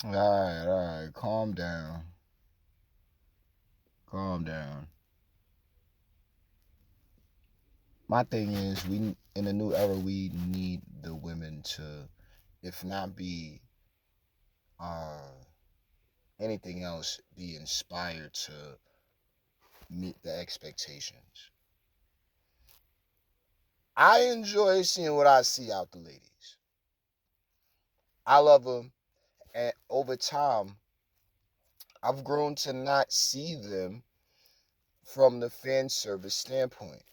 All right. Calm down. Calm down. My thing is, we in a new era, we need the women to, if not be uh anything else, be inspired to meet the expectations. I enjoy seeing what I see out the ladies. I love them, and over time, I've grown to not see them from the fan service standpoint.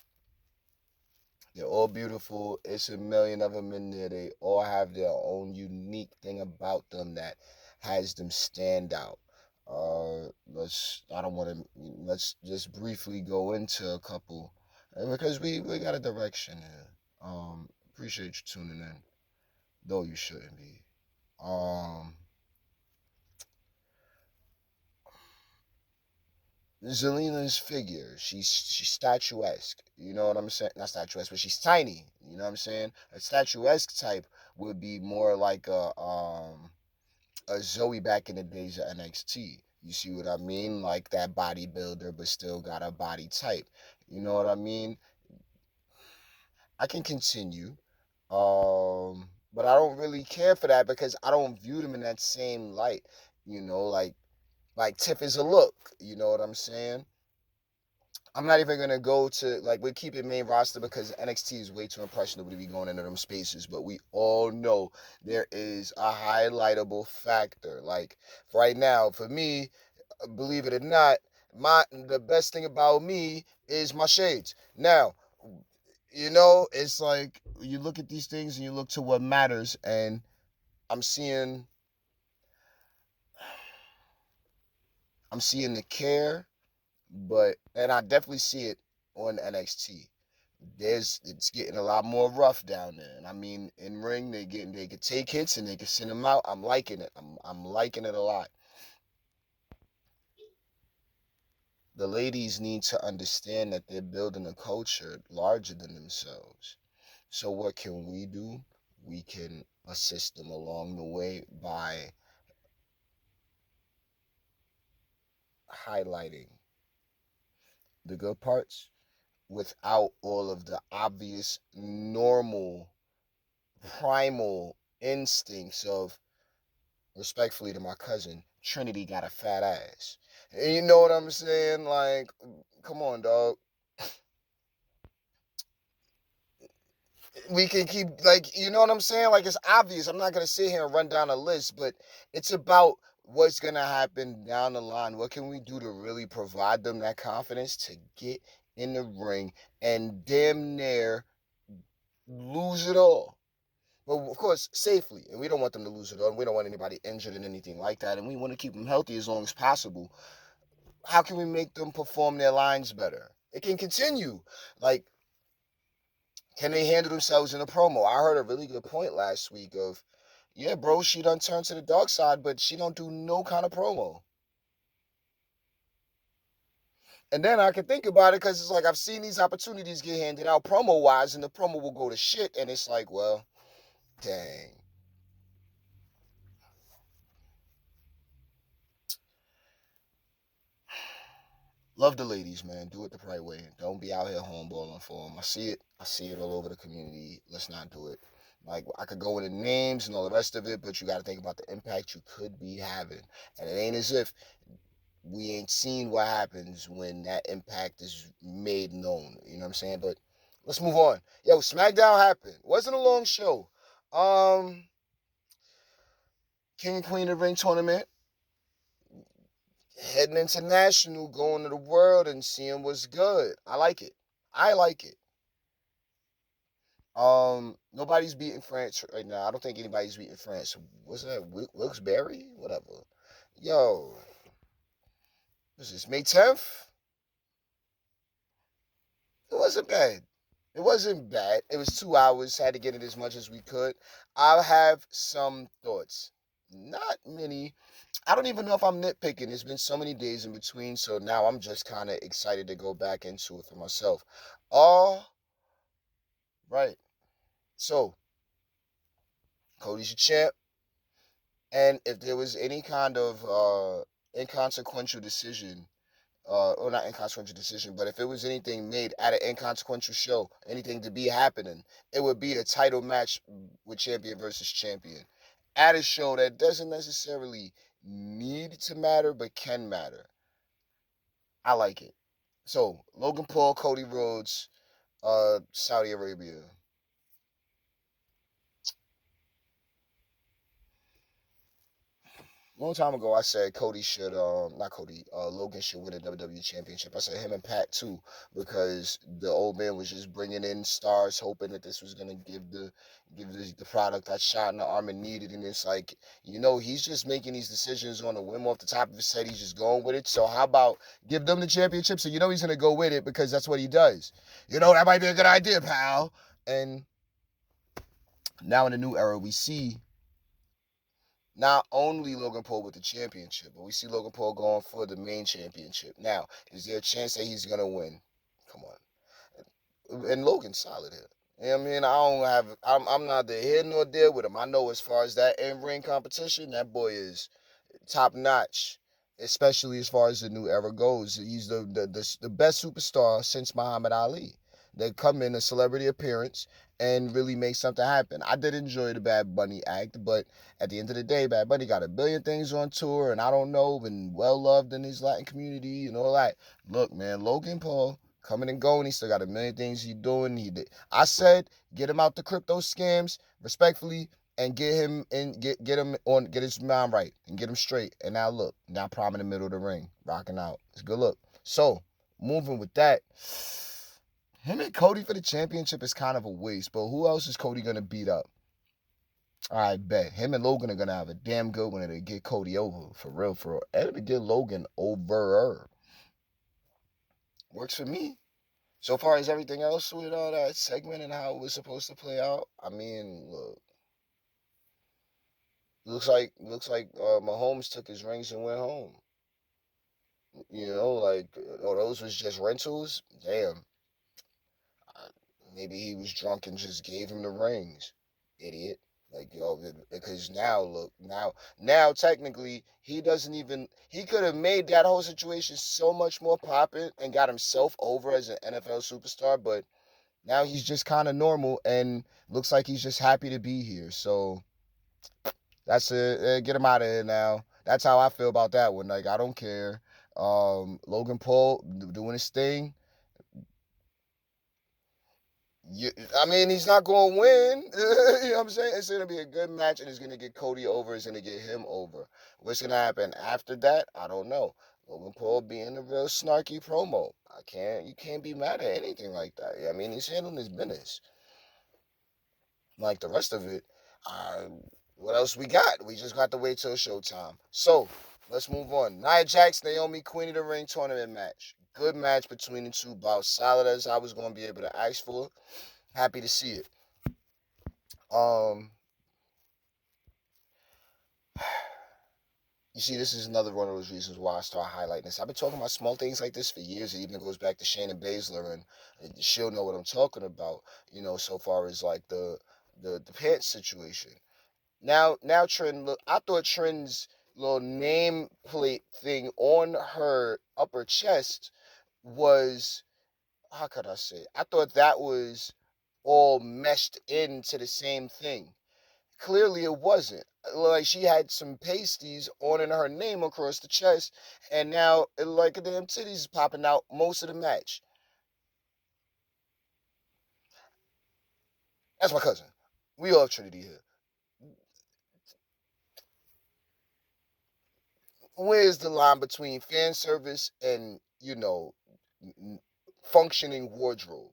They're all beautiful. It's a million of them in there. They all have their own unique thing about them that has them stand out. I don't want to, let's just briefly go into a couple because we got a direction here. Appreciate you tuning in, though you shouldn't be. Um, Zelina's figure, she's statuesque. You know what I'm saying? Not statuesque, but she's tiny. You know what I'm saying? A statuesque type would be more like a Zoe back in the days of NXT. You see what I mean? Like that bodybuilder, but still got a body type. You know what I mean? I can continue, but I don't really care for that because I don't view them in that same light. You know, like Tiff is a look. You know what I'm saying? I'm not even gonna go to like we keep it main roster because NXT is way too impressionable to be going into them spaces. But we all know there is a highlightable factor. Like right now, for me, believe it or not, the best thing about me is my shades. Now, it's like you look at these things and you look to what matters, and I'm seeing I'm seeing the care, but and I definitely see it on NXT. It's getting a lot more rough down there. And I mean, in ring, they could take hits and they could send them out. I'm liking it. I'm liking it a lot. The ladies need to understand that they're building a culture larger than themselves. So what can we do? We can assist them along the way by highlighting the good parts without all of the obvious normal primal instincts of respectfully to my cousin, Trinity got a fat ass. And you know what I'm saying? Like, come on, dog. We can keep like, you know what I'm saying? Like, it's obvious. I'm not gonna sit here and run down a list, but it's about what's gonna happen down the line. What can we do to really provide them that confidence to get in the ring and damn near lose it all? But of course, safely. And we don't want them to lose it all. We don't want anybody injured and anything like that. And we want to keep them healthy as long as possible. How can we make them perform their lines better? It can continue. Like, can they handle themselves in a promo? I heard a really good point last week of, yeah, bro, she done turned to the dark side, but she don't do no kind of promo. And then I can think about it because it's like I've seen these opportunities get handed out promo wise, and the promo will go to shit, and it's like, well, dang. Love the ladies, man. Do it the right way. Don't be out here homeballing for them. I see it. I see it all over the community. Let's not do it. Like I could go into names and all the rest of it, but you got to think about the impact you could be having. And it ain't as if we ain't seen what happens when that impact is made known. You know what I'm saying? But let's move on. Yo, Smackdown happened. Wasn't a long show. Um, King and Queen of the Ring tournament. Heading international, going to the world and seeing what's good. I like it. I like it. Nobody's beating France right now. I don't think anybody's beating France. What's that? Wilkes-Barre? Whatever. Yo, what's this? May 10th? It wasn't bad. It wasn't bad. It was 2 hours. Had to get it as much as we could. I have some thoughts. Not many. I don't even know if I'm nitpicking. There's been so many days in between, so now I'm just kind of excited to go back into it for myself. All right. So, Cody's your champ. And if there was any kind of inconsequential decision, or not inconsequential decision, but if it was anything made at an inconsequential show, anything to be happening, it would be a title match with champion versus champion at a show that doesn't necessarily need to matter but can matter. I like it. So Logan Paul, Cody Rhodes, Saudi Arabia. A long time ago, I said Cody should, not Cody, Logan should win a WWE Championship. I said him and Pat too, because the old man was just bringing in stars, hoping that this was gonna give the product that shot in the arm it needed. And it's like, he's just making these decisions on a whim off the top of his head. He's just going with it. So how about give them the championship? So he's gonna go with it because that's what he does. That might be a good idea, pal. And now in the new era, we see not only Logan Paul with the championship, but we see Logan Paul going for the main championship. Now, is there a chance that he's gonna win? Come on. And Logan's solid here. You know what I mean? I'm not there here nor there with him. I know as far as that in ring competition, that boy is top notch, especially as far as the new era goes. He's the best superstar since Muhammad Ali. They come in a celebrity appearance and really make something happen. I did enjoy the Bad Bunny act, but at the end of the day, Bad Bunny got a billion things on tour, and I don't know, been well loved in his Latin community and all that. Look, man, Logan Paul coming and going. He still got a million things he doing. I said, get him out the crypto scams, respectfully, and get him and get him on, get his mind right and get him straight. And now look, now prime in the middle of the ring, rocking out. It's a good look. So moving with that, him and Cody for the championship is kind of a waste. But who else is Cody gonna beat up? I bet him and Logan are gonna have a damn good one to get Cody over for real, for real. And to get Logan over works for me. So far as everything else with that segment and how it was supposed to play out, I mean, look, looks like Mahomes took his rings and went home. Like, oh, those was just rentals. Damn, uh, maybe he was drunk and just gave him the rings, idiot. Like, because now look, now technically he doesn't even, he could have made that whole situation so much more poppin' and got himself over as an NFL superstar, but now he's just kind of normal and looks like he's just happy to be here. So that's it. Get him out of here now. That's how I feel about that one. Like, I don't care. Logan Paul doing his thing. I mean, he's not going to win. You know what I'm saying? It's going to be a good match, and it's going to get Cody over. It's going to get him over. What's going to happen after that? I don't know. Logan Paul being a real snarky promo. You can't be mad at anything like that. I mean, he's handling his business. Like the rest of it, uh, what else we got? We just got to wait till showtime. So let's move on. Nia Jax, Naomi, Queen of the Ring tournament match. Good match between the two. About solid as I was going to be able to ask for. Happy to see it. Um, you see, this is another one of those reasons why I start highlighting this. I've been talking about small things like this for years. It even goes back to Shayna Baszler, and she'll know what I'm talking about. So far as like the pants situation. Now Trent, look, I thought Trent's little nameplate thing on her upper chest was, how could I say? I thought that was all meshed into the same thing. Clearly it wasn't. Like, she had some pasties on in her name across the chest, and now like the damn titties popping out most of the match. That's my cousin. We all Trinity here. Where's the line between fan service and functioning wardrobe?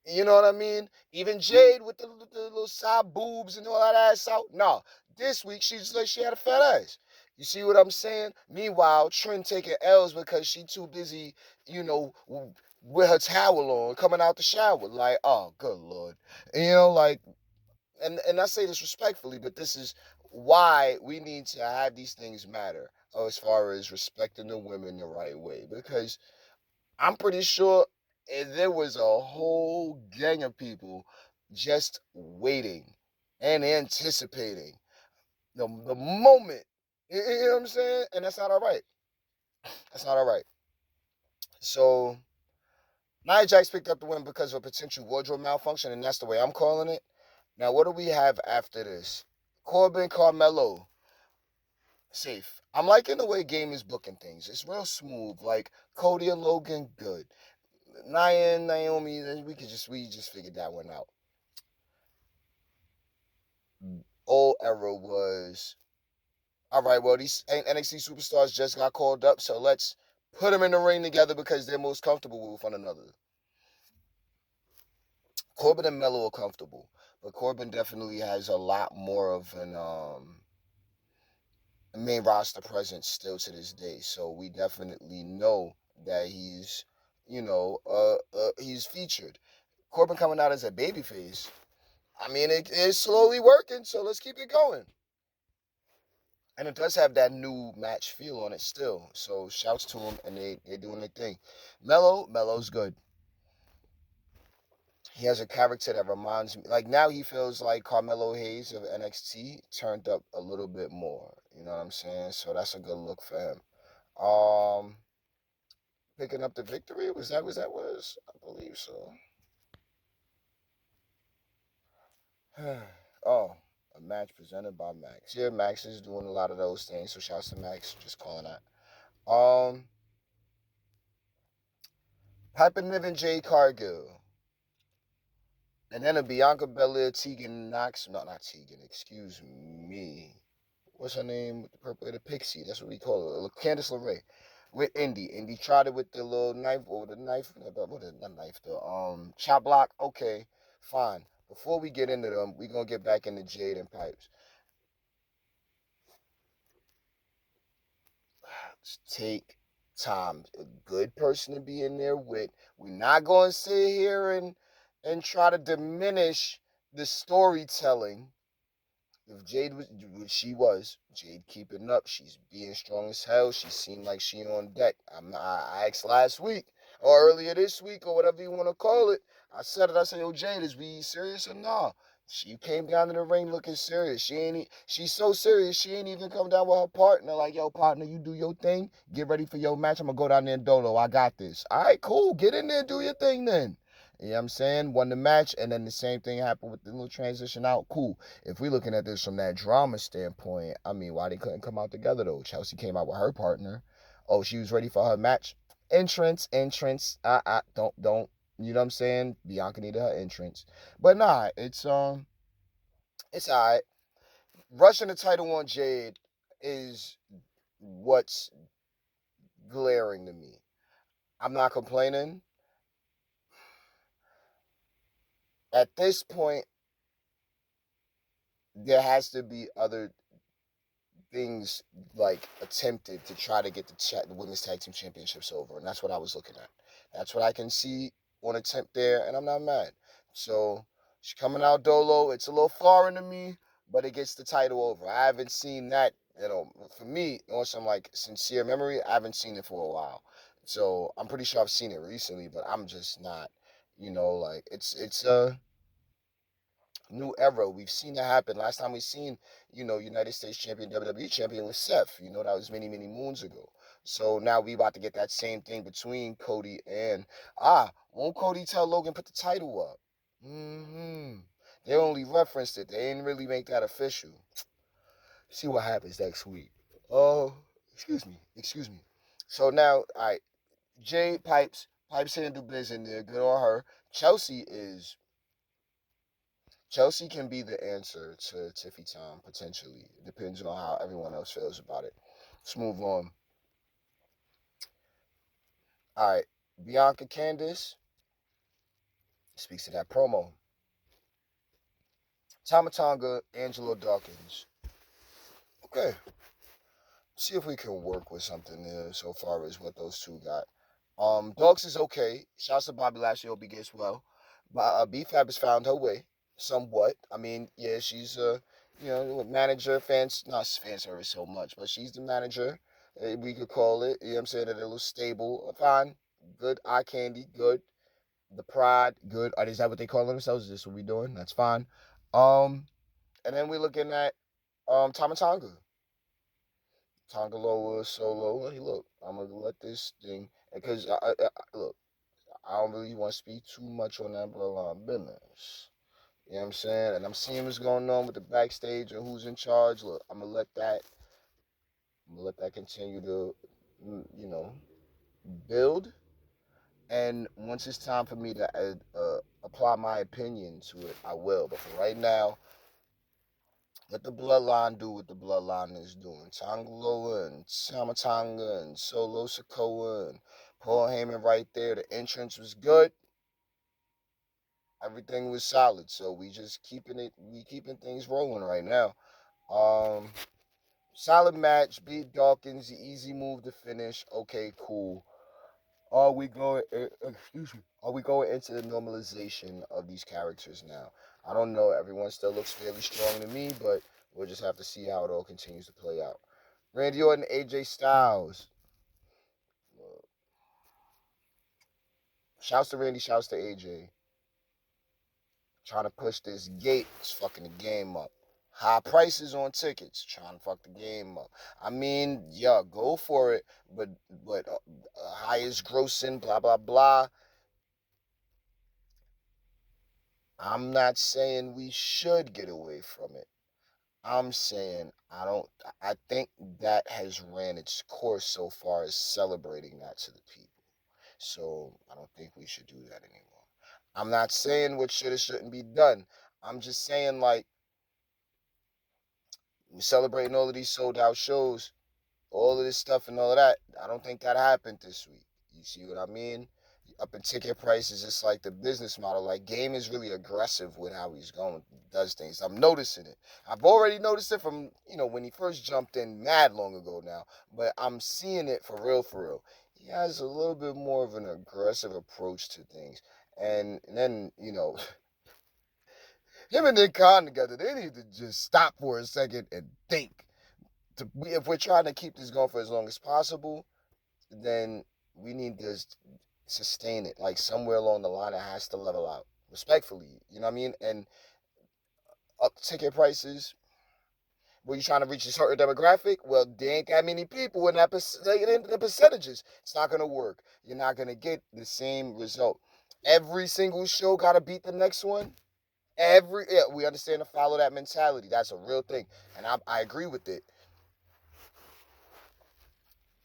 You know what I mean? Even Jade with the little side boobs and all that ass out. Nah, this week she's like she had a fat ass. You see what I'm saying? Meanwhile, Trent taking L's because she too busy, with her towel on, coming out the shower. Like, oh, good lord. Like, and I say this respectfully, but this is why we need to have these things matter as far as respecting the women the right way. Because I'm pretty sure there was a whole gang of people just waiting and anticipating. The moment. You know what I'm saying? And that's not all right. That's not all right. So Nia Jax picked up the win because of a potential wardrobe malfunction, and that's the way I'm calling it. Now, what do we have after this? Corbin, Carmelo, safe. I'm liking the way Game is booking things. It's real smooth. Like Cody and Logan, good. Nia and Naomi, we just figured that one out. Old era was all right. Well, these NXT superstars just got called up, so let's put them in the ring together because they're most comfortable with one another. Corbin and Melo are comfortable, but Corbin definitely has a lot more of an main roster presence still to this day. So we definitely know that he's featured. Corbin coming out as a babyface. I mean, it is slowly working, so let's keep it going. And it does have that new match feel on it still. So shouts to him, and they're doing their thing. Melo's good. He has a character that reminds me, like now he feels like Carmelo Hayes of NXT turned up a little bit more. You know what I'm saying? So that's a good look for him. Um, Picking up the victory was I believe so. Oh, a match presented by Max. Yeah, Max is doing a lot of those things. So shouts to Max, just calling that. Um, Piper Niven, Jade Cargill. And then a Bianca Belair, Tegan Knox. No, not Tegan. Excuse me. What's her name? With the purple, the Pixie. That's what we call her. Candice LeRae. With Indy. Indy tried it with the little knife or the knife. What is not knife? The chop block. Okay, fine. Before we get into them, we gonna get back into Jade and Pipes. Take time. A good person to be in there with. We're not gonna sit here and try to diminish the storytelling. If Jade was what she was, Jade keeping up. She's being strong as hell. She seemed like she on deck. I asked last week or earlier this week or whatever you want to call it. I said it. I said, "Yo, Jade, is we serious or nah?" She came down to the ring looking serious. She's so serious. She ain't even come down with her partner. Like, yo, partner, you do your thing. Get ready for your match. I'm gonna go down there and dolo. I got this. All right, cool. Get in there, do your thing then. You know what I'm saying? Won the match, and then the same thing happened with the little transition out. Cool. If we're looking at this from that drama standpoint, I mean, why they couldn't come out together though? Chelsea came out with her partner. Oh, she was ready for her match. Entrance. Don't. You know what I'm saying? Bianca needed her entrance, but nah, it's alright. Rushing the title on Jade is what's glaring to me. I'm not complaining. At this point, there has to be other things like attempted to try to get the women's tag team championships over, and that's what I was looking at. That's what I can see on attempt there, and I'm not mad. So she's coming out dolo. It's a little foreign to me, but it gets the title over. I haven't seen that, for me, on some like sincere memory. I haven't seen it for a while. So I'm pretty sure I've seen it recently, but I'm just not, like it's new era. We've seen that happen. Last time we seen, United States champion, WWE champion was Seth. That was many, many moons ago. So now we about to get that same thing between Cody and won't Cody tell Logan put the title up? They only referenced it. They didn't really make that official. See what happens next week. Oh, excuse me. So now, all right, Jay Pipes handle business there. Good on her. Chelsea can be the answer to Tiffy Tom, potentially. It depends on how everyone else feels about it. Let's move on. All right. Bianca Candice speaks to that promo. Tamatanga, Angelo Dawkins. Okay. See if we can work with something there so far as what those two got. Dogs is okay. Shouts to Bobby Lashley. Hope he gets well. But B-Fab has found her way somewhat. I mean, yeah, she's manager, not fan service so much, but she's the manager. We could call it. You know what I'm saying? A little stable. Fine. Good eye candy. Good. The pride. Good. Is that what they call themselves? Is this what we doing? That's fine. And then we're looking at Tamatanga. Tongaloa solo. Hey, look, I'm gonna let this thing because look, I don't really want to speak too much on that bloodline business. You know what I'm saying? And I'm seeing what's going on with the backstage and who's in charge. Look, I'm gonna let that continue to, you know, build. And once it's time for me to apply my opinion to it, I will. But for right now, let the bloodline do what the bloodline is doing. Tangaloa and Samatanga and Solo Sokoa and Paul Heyman right there. The entrance was good. Everything was solid. So we keeping things rolling right now. Um Solid match, beat Dawkins, easy move to finish. Okay, cool. Are we going? Excuse me. Are we going into the normalization of these characters now? I don't know. Everyone still looks fairly strong to me, but we'll just have to see how it all continues to play out. Randy Orton, AJ Styles. Shouts to Randy. Shouts to AJ. Trying to push this gate is fucking the game up. High prices on tickets, trying to fuck the game up. I mean, yeah, go for it, but highest grossing, blah blah blah. I'm not saying we should get away from it. I'm saying I don't. I think that has ran its course so far as celebrating that to the people. So I don't think we should do that anymore. I'm not saying what should or shouldn't be done. I'm just saying like we're celebrating all of these sold out shows, all of this stuff and all of that. I don't think that happened this week. You see what I mean? Up in ticket prices, it's like the business model. Like Game is really aggressive with how he's going, does things. I'm noticing it. I've already noticed it from when he first jumped in mad long ago now, but I'm seeing it for real, for real. He has a little bit more of an aggressive approach to things, and then him and Nick Khan together, they need to just stop for a second and think. If we're trying to keep this going for as long as possible, then we need to sustain it. Like somewhere along the line, it has to level out respectfully. You know what I mean? And up ticket prices. Were you trying to reach a certain demographic? Well, there ain't that many people in the percentages. It's not gonna work. You're not gonna get the same result. Every single show gotta beat the next one. We understand to follow that mentality. That's a real thing, and I agree with it.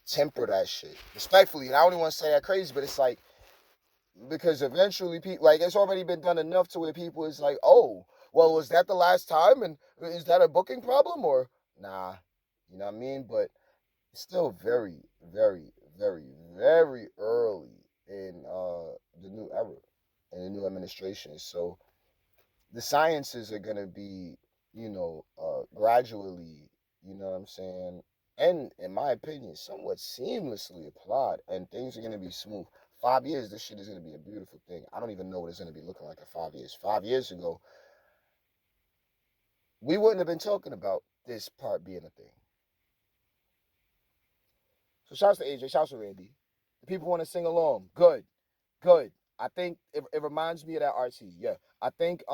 Temper that shit respectfully. And I don't even want to say that crazy, but it's like because eventually people like it's already been done enough to where people is like, oh, well, was that the last time? And is that a booking problem or nah? You know what I mean? But it's still very, very, very, very early in the new era and the new administration. So the sciences are gonna be, gradually, you know what I'm saying, and in my opinion, somewhat seamlessly applied, and things are gonna be smooth. 5 years, this shit is gonna be a beautiful thing. I don't even know what it's gonna be looking like in 5 years. 5 years ago, we wouldn't have been talking about this part being a thing. So shouts to AJ, shouts to Randy. The people want to sing along. Good, good. I think it reminds me of that RT. Yeah, I think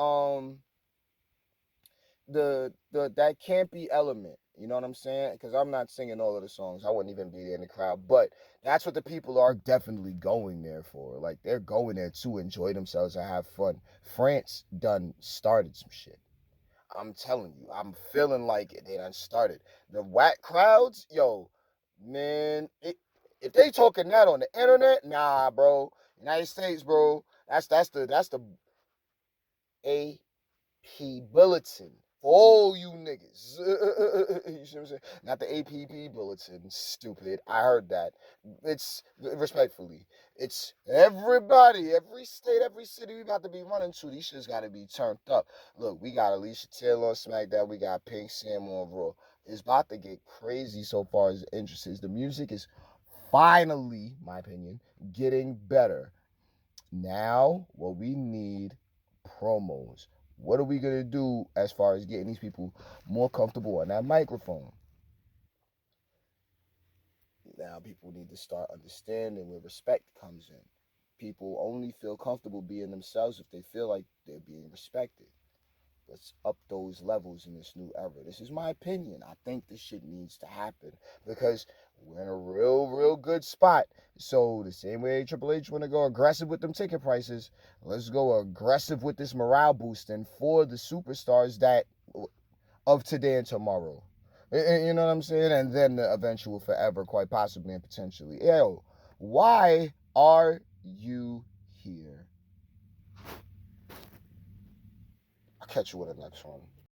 the that campy element. You know what I'm saying? Because I'm not singing all of the songs. I wouldn't even be there in the crowd. But that's what the people are definitely going there for. Like they're going there to enjoy themselves and have fun. France done started some shit. I'm telling you, I'm feeling like it. They done started. The whack crowds, yo, man. If they talking that on the internet, nah, bro. United States, bro. That's the A P bulletin for all you niggas. You see what I'm saying? Not the APP bulletin, stupid. I heard that. It's respectfully. It's everybody, every state, every city we about to be running to. These shit's gotta be turned up. Look, we got Alicia Taylor on SmackDown. We got Pink Sam on Raw. It's about to get crazy so far as interest is. The music is finally, my opinion, getting better. Now, what we need promos. What are we gonna do as far as getting these people more comfortable on that microphone? Now, people need to start understanding where respect comes in. People only feel comfortable being themselves if they feel like they're being respected. let's up those levels in this new era. This is my opinion. I think this shit needs to happen because we're in a real good spot. So the same way Triple H want to go aggressive with them ticket prices, let's go aggressive with this morale boosting for the superstars that of today and tomorrow. You know what I'm saying? And then the eventual forever, quite possibly and potentially. Yo, why are you here? I'll catch you with the next one.